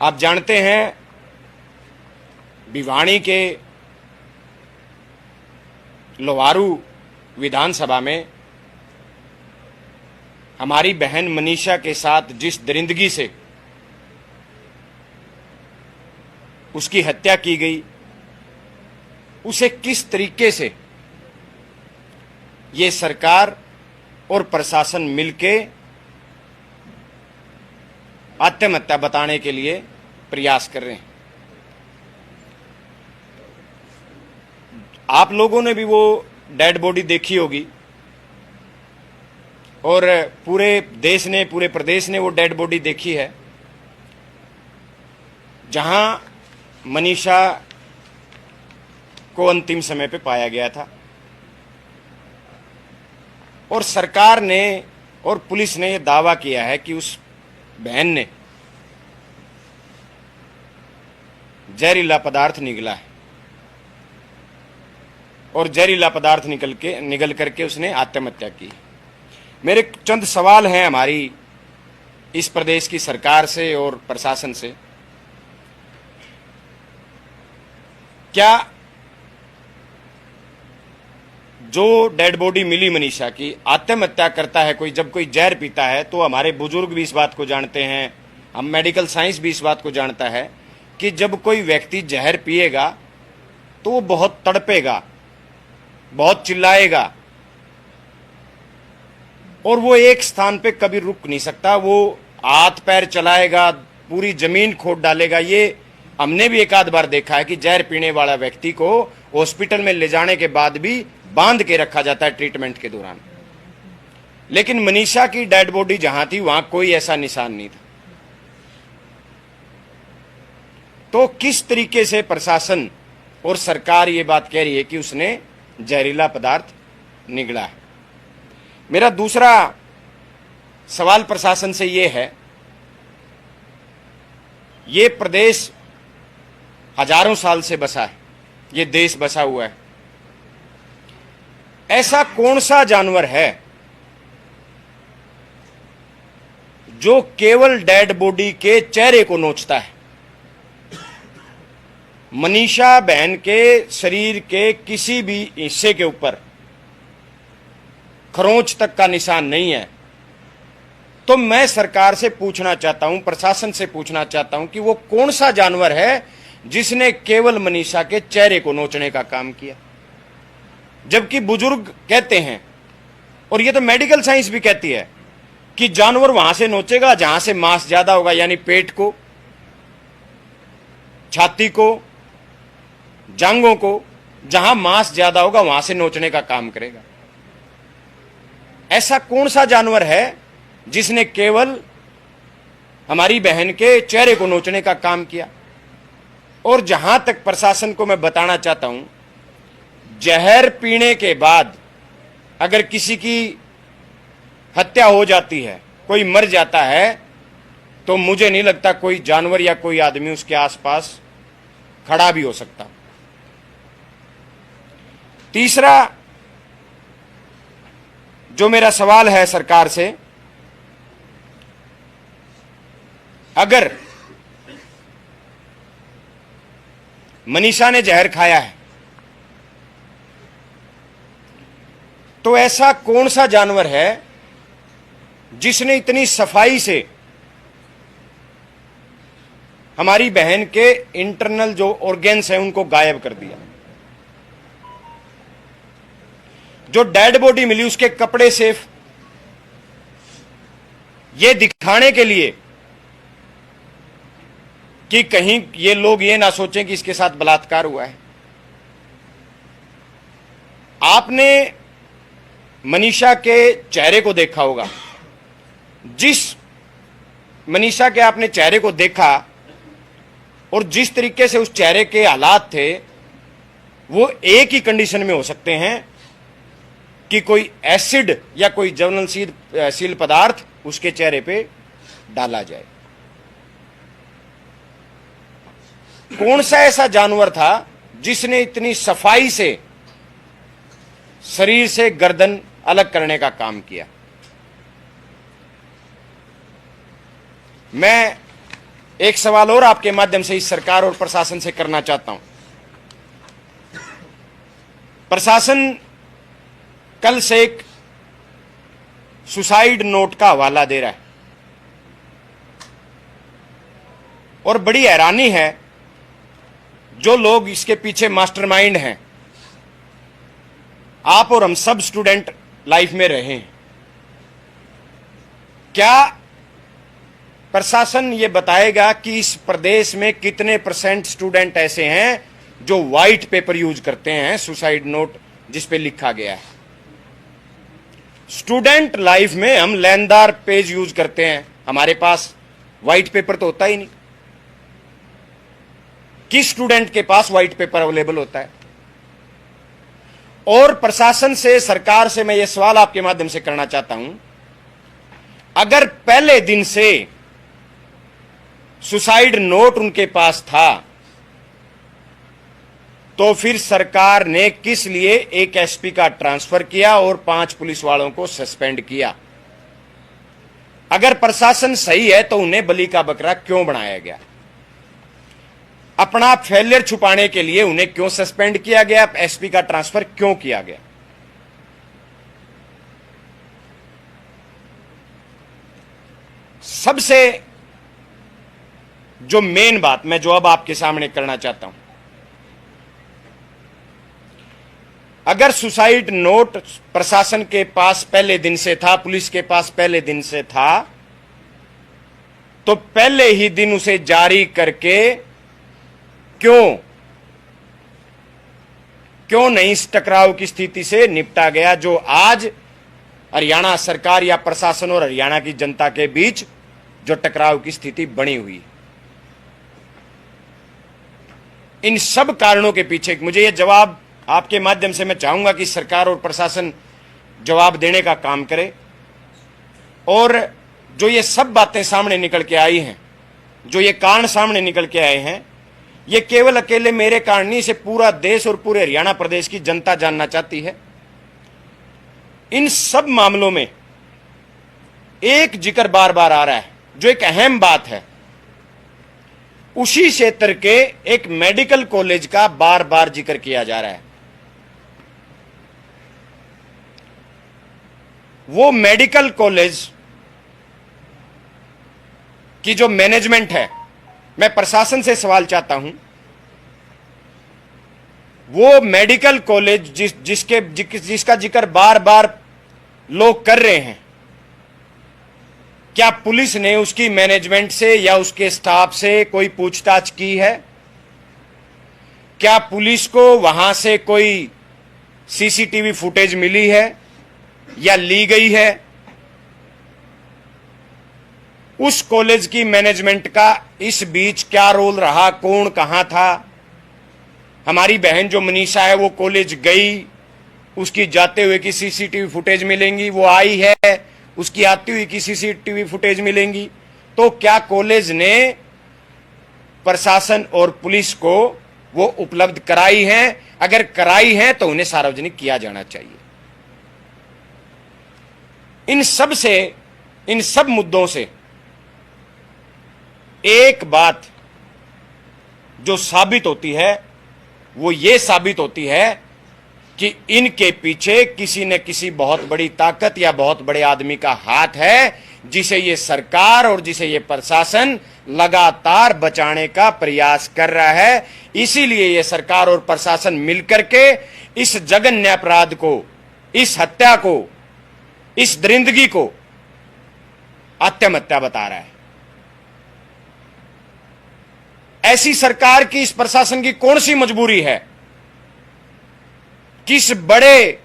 आप जानते हैं भिवाड़ी के लोहारू विधानसभा में हमारी बहन मनीषा के साथ जिस दरिंदगी से उसकी हत्या की गई, उसे किस तरीके से ये सरकार और प्रशासन मिलके आत्महत्या बताने के लिए प्रयास कर रहे हैं। आप लोगों ने भी वो डेड बॉडी देखी होगी और पूरे देश ने, पूरे प्रदेश ने वो डेड बॉडी देखी है, जहां मनीषा को अंतिम समय पे पाया गया था। और सरकार ने और पुलिस ने यह दावा किया है कि उस बहन ने जहरीला पदार्थ निगला है और जहरीला पदार्थ निगल करके उसने आत्महत्या की। मेरे चंद सवाल हैं हमारी इस प्रदेश की सरकार से और प्रशासन से। क्या जो डेड बॉडी मिली मनीषा की, आत्महत्या करता है कोई, जब कोई जहर पीता है, तो हमारे बुजुर्ग भी इस बात को जानते हैं, हम मेडिकल साइंस भी इस बात को जानता है कि जब कोई व्यक्ति जहर पिएगा तो वो बहुत तड़पेगा, बहुत चिल्लाएगा और वो एक स्थान पे कभी रुक नहीं सकता। वो हाथ पैर चलाएगा, पूरी जमीन खोद डालेगा। ये हमने भी एक आध बार देखा है कि जहर पीने वाला व्यक्ति को हॉस्पिटल में ले जाने के बाद भी बांध के रखा जाता है ट्रीटमेंट के दौरान। लेकिन मनीषा की डेड बॉडी जहां थी वहां कोई ऐसा निशान नहीं था। तो किस तरीके से प्रशासन और सरकार ये बात कह रही है कि उसने जहरीला पदार्थ निगला है। मेरा दूसरा सवाल प्रशासन से ये है, ये प्रदेश हजारों साल से बसा है, ये देश बसा हुआ है। ऐसा कौन सा जानवर है जो केवल डेड बॉडी के चेहरे को नोचता है? मनीषा बहन के शरीर के किसी भी हिस्से के ऊपर खरोंच तक का निशान नहीं है। तो मैं सरकार से पूछना चाहता हूं, प्रशासन से पूछना चाहता हूं कि वो कौन सा जानवर है जिसने केवल मनीषा के चेहरे को नोचने का काम किया। जबकि बुजुर्ग कहते हैं, और ये तो मेडिकल साइंस भी कहती है, कि जानवर वहां से नोचेगा जहां से मांस ज्यादा होगा, यानी पेट को, छाती को, जांघों को, जहां मांस ज्यादा होगा वहां से नोचने का काम करेगा। ऐसा कौन सा जानवर है जिसने केवल हमारी बहन के चेहरे को नोचने का काम किया? और जहां तक प्रशासन को मैं बताना चाहता हूं, जहर पीने के बाद अगर किसी की हत्या हो जाती है, कोई मर जाता है, तो मुझे नहीं लगता कोई जानवर या कोई आदमी उसके आसपास खड़ा भी हो सकता। तीसरा जो मेरा सवाल है सरकार से, अगर मनीषा ने जहर खाया है तो ऐसा कौन सा जानवर है जिसने इतनी सफाई से हमारी बहन के इंटरनल जो ऑर्गेन्स हैं उनको गायब कर दिया? जो डेड बॉडी मिली उसके कपड़े सिर्फ ये दिखाने के लिए कि कहीं ये लोग ये ना सोचें कि इसके साथ बलात्कार हुआ है। आपने मनीषा के चेहरे को देखा होगा। जिस मनीषा के आपने चेहरे को देखा और जिस तरीके से उस चेहरे के हालात थे, वो एक ही कंडीशन में हो सकते हैं कि कोई एसिड या कोई ज्वलनशील पदार्थ उसके चेहरे पे डाला जाए। कौन सा ऐसा जानवर था जिसने इतनी सफाई से शरीर से गर्दन अलग करने का काम किया? मैं एक सवाल और आपके माध्यम से इस सरकार और प्रशासन से करना चाहता हूं। प्रशासन कल से एक सुसाइड नोट का हवाला दे रहा है और बड़ी हैरानी है, जो लोग इसके पीछे मास्टरमाइंड हैं, आप और हम सब स्टूडेंट लाइफ में रहे हैं। क्या प्रशासन ये बताएगा कि इस प्रदेश में कितने % स्टूडेंट ऐसे हैं जो व्हाइट पेपर यूज करते हैं, सुसाइड नोट जिस पे लिखा गया है? स्टूडेंट लाइफ में हम लेनदार पेज यूज करते हैं, हमारे पास व्हाइट पेपर तो होता ही नहीं। किस स्टूडेंट के पास व्हाइट पेपर अवेलेबल होता है? और प्रशासन से, सरकार से मैं यह सवाल आपके माध्यम से करना चाहता हूं, अगर पहले दिन से सुसाइड नोट उनके पास था तो फिर सरकार ने किस लिए एक एसपी का ट्रांसफर किया और 5 पुलिस वालों को सस्पेंड किया? अगर प्रशासन सही है तो उन्हें बलि का बकरा क्यों बनाया गया? अपना फेलियर छुपाने के लिए उन्हें क्यों सस्पेंड किया गया? एसपी का ट्रांसफर क्यों किया गया? सबसे जो मेन बात मैं जो अब आपके सामने करना चाहता हूं, अगर सुसाइड नोट प्रशासन के पास पहले दिन से था, पुलिस के पास पहले दिन से था, तो पहले ही दिन उसे जारी करके क्यों नहीं इस टकराव की स्थिति से निपटा गया जो आज हरियाणा सरकार या प्रशासन और हरियाणा की जनता के बीच जो टकराव की स्थिति बनी हुई? इन सब कारणों के पीछे मुझे यह जवाब आपके माध्यम से मैं चाहूंगा कि सरकार और प्रशासन जवाब देने का काम करे। और जो ये सब बातें सामने निकल के आई हैं, जो ये कारण सामने निकल के आए हैं, ये केवल अकेले मेरे कारण नहीं, इसे पूरा देश और पूरे हरियाणा प्रदेश की जनता जानना चाहती है। इन सब मामलों में एक जिक्र बार बार आ रहा है, जो एक अहम बात है, उसी क्षेत्र के एक मेडिकल कॉलेज का बार बार जिक्र किया जा रहा है। वो मेडिकल कॉलेज की जो मैनेजमेंट है, मैं प्रशासन से सवाल चाहता हूं, वो मेडिकल कॉलेज जिसका जिक्र बार बार लोग कर रहे हैं, क्या पुलिस ने उसकी मैनेजमेंट से या उसके स्टाफ से कोई पूछताछ की है? क्या पुलिस को वहां से कोई सीसीटीवी फुटेज मिली है या ली गई है? उस कॉलेज की मैनेजमेंट का इस बीच क्या रोल रहा? कौन कहां था? हमारी बहन जो मनीषा है वो कॉलेज गई, उसकी जाते हुए की सीसीटीवी फुटेज मिलेंगी, वो आई है, उसकी आती हुई की सीसीटीवी फुटेज मिलेंगी। तो क्या कॉलेज ने प्रशासन और पुलिस को वो उपलब्ध कराई है? अगर कराई है तो उन्हें सार्वजनिक किया जाना चाहिए। इन सब मुद्दों से एक बात जो साबित होती है वो ये साबित होती है कि इनके पीछे किसी न किसी बहुत बड़ी ताकत या बहुत बड़े आदमी का हाथ है, जिसे ये सरकार और जिसे ये प्रशासन लगातार बचाने का प्रयास कर रहा है। इसीलिए ये सरकार और प्रशासन मिलकर के इस जघन्य अपराध को, इस हत्या को, इस दरिंदगी को आत्महत्या बता रहा है। ऐसी सरकार की, इस प्रशासन की कौन सी मजबूरी है? किस बड़े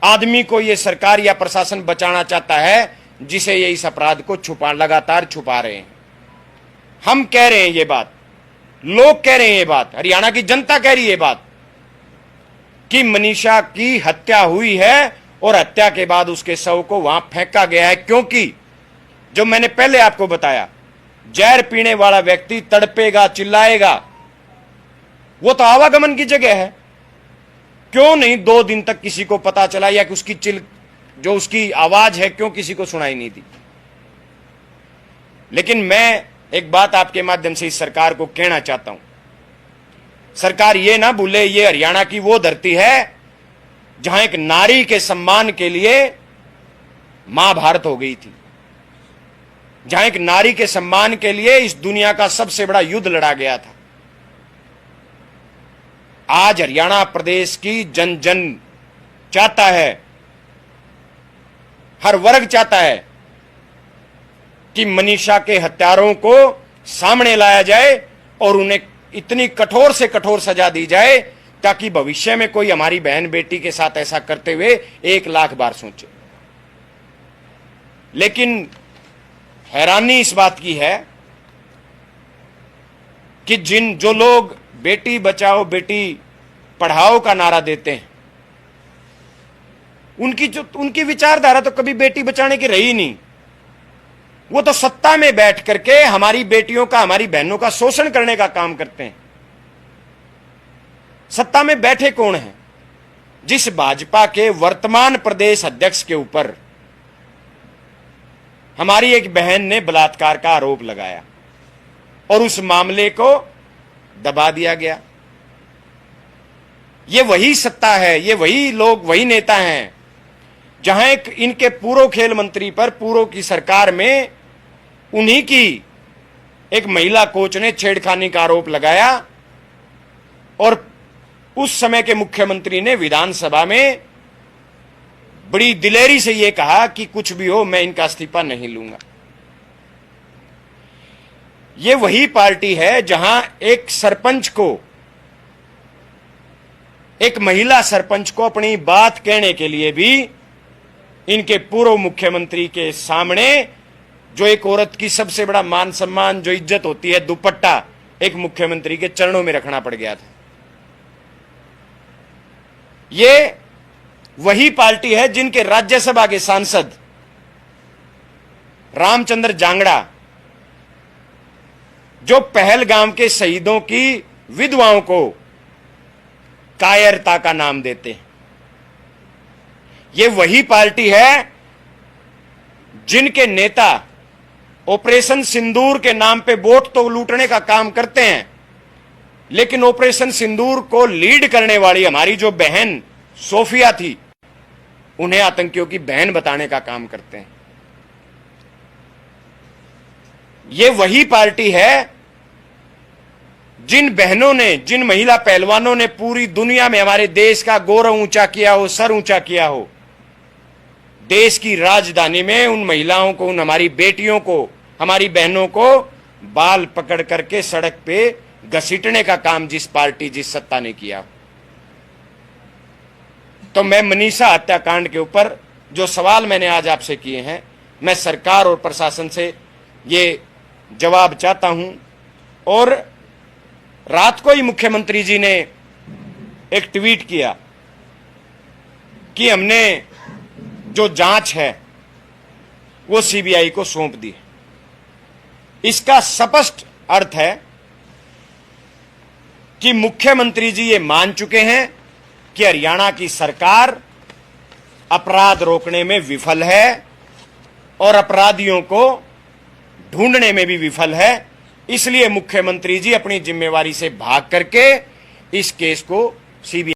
आदमी को यह सरकार या प्रशासन बचाना चाहता है जिसे ये इस अपराध को लगातार छुपा रहे हैं? हम कह रहे हैं ये बात, लोग कह रहे हैं ये बात, हरियाणा की जनता कह रही है ये बात कि मनीषा की हत्या हुई है और हत्या के बाद उसके शव को वहां फेंका गया है। क्योंकि जो मैंने पहले आपको बताया, जहर पीने वाला व्यक्ति तड़पेगा, चिल्लाएगा, वो तो आवागमन की जगह है। क्यों नहीं 2 दिन तक किसी को पता चला, या कि उसकी उसकी आवाज है क्यों किसी को सुनाई नहीं दी? लेकिन मैं एक बात आपके माध्यम से इस सरकार को कहना चाहता हूं। सरकार ये ना भूले, ये हरियाणा की वो धरती है जहां एक नारी के सम्मान के लिए महाभारत हो गई थी, जहां एक नारी के सम्मान के लिए इस दुनिया का सबसे बड़ा युद्ध लड़ा गया था। आज हरियाणा प्रदेश की जन जन चाहता है, हर वर्ग चाहता है कि मनीषा के हत्यारों को सामने लाया जाए और उन्हें इतनी कठोर से कठोर सजा दी जाए ताकि भविष्य में कोई हमारी बहन बेटी के साथ ऐसा करते हुए 1,00,000 बार सोचे। लेकिन हैरानी इस बात की है कि जो लोग बेटी बचाओ बेटी पढ़ाओ का नारा देते हैं, उनकी विचारधारा तो कभी बेटी बचाने की रही नहीं। वो तो सत्ता में बैठ करके हमारी बेटियों का, हमारी बहनों का शोषण करने का काम करते हैं। सत्ता में बैठे कौन हैं? जिस भाजपा के वर्तमान प्रदेश अध्यक्ष के ऊपर हमारी एक बहन ने बलात्कार का आरोप लगाया और उस मामले को दबा दिया गया। ये वही सत्ता है, ये वही लोग, वही नेता हैं जहां एक इनके पूर्व खेल मंत्री पर पूर्व की सरकार में उन्हीं की एक महिला कोच ने छेड़खानी का आरोप लगाया और उस समय के मुख्यमंत्री ने विधानसभा में बड़ी दिलेरी से यह कहा कि कुछ भी हो मैं इनका इस्तीफा नहीं लूंगा। यह वही पार्टी है जहां एक सरपंच को, एक महिला सरपंच को अपनी बात कहने के लिए भी इनके पूर्व मुख्यमंत्री के सामने, जो एक औरत की सबसे बड़ा मान सम्मान, जो इज्जत होती है, दुपट्टा, एक मुख्यमंत्री के चरणों में रखना पड़ गया था। ये वही पार्टी है जिनके राज्यसभा के सांसद रामचंद्र जांगड़ा, जो पहलगाम के शहीदों की विधवाओं को कायरता का नाम देते हैं। ये वही पार्टी है जिनके नेता ऑपरेशन सिंदूर के नाम पे वोट तो लूटने का काम करते हैं, लेकिन ऑपरेशन सिंदूर को लीड करने वाली हमारी जो बहन सोफिया थी, उन्हें आतंकियों की बहन बताने का काम करते हैं। ये वही पार्टी है जिन बहनों ने, जिन महिला पहलवानों ने पूरी दुनिया में हमारे देश का गौरव ऊंचा किया हो, सर ऊंचा किया हो, देश की राजधानी में उन महिलाओं को, उन हमारी बेटियों को, हमारी बहनों को बाल पकड़ करके सड़क पे घसीटने का काम जिस पार्टी, जिस सत्ता ने किया। तो मैं मनीषा हत्याकांड के ऊपर जो सवाल मैंने आज आपसे किए हैं, मैं सरकार और प्रशासन से ये जवाब चाहता हूं। और रात को ही मुख्यमंत्री जी ने एक ट्वीट किया कि हमने जो जांच है वो सीबीआई को सौंप दी। इसका स्पष्ट अर्थ है कि मुख्यमंत्री जी ये मान चुके हैं कि हरियाणा की सरकार अपराध रोकने में विफल है और अपराधियों को ढूंढने में भी विफल है। इसलिए मुख्यमंत्री जी अपनी जिम्मेवारी से भाग करके इस केस को सीबीआई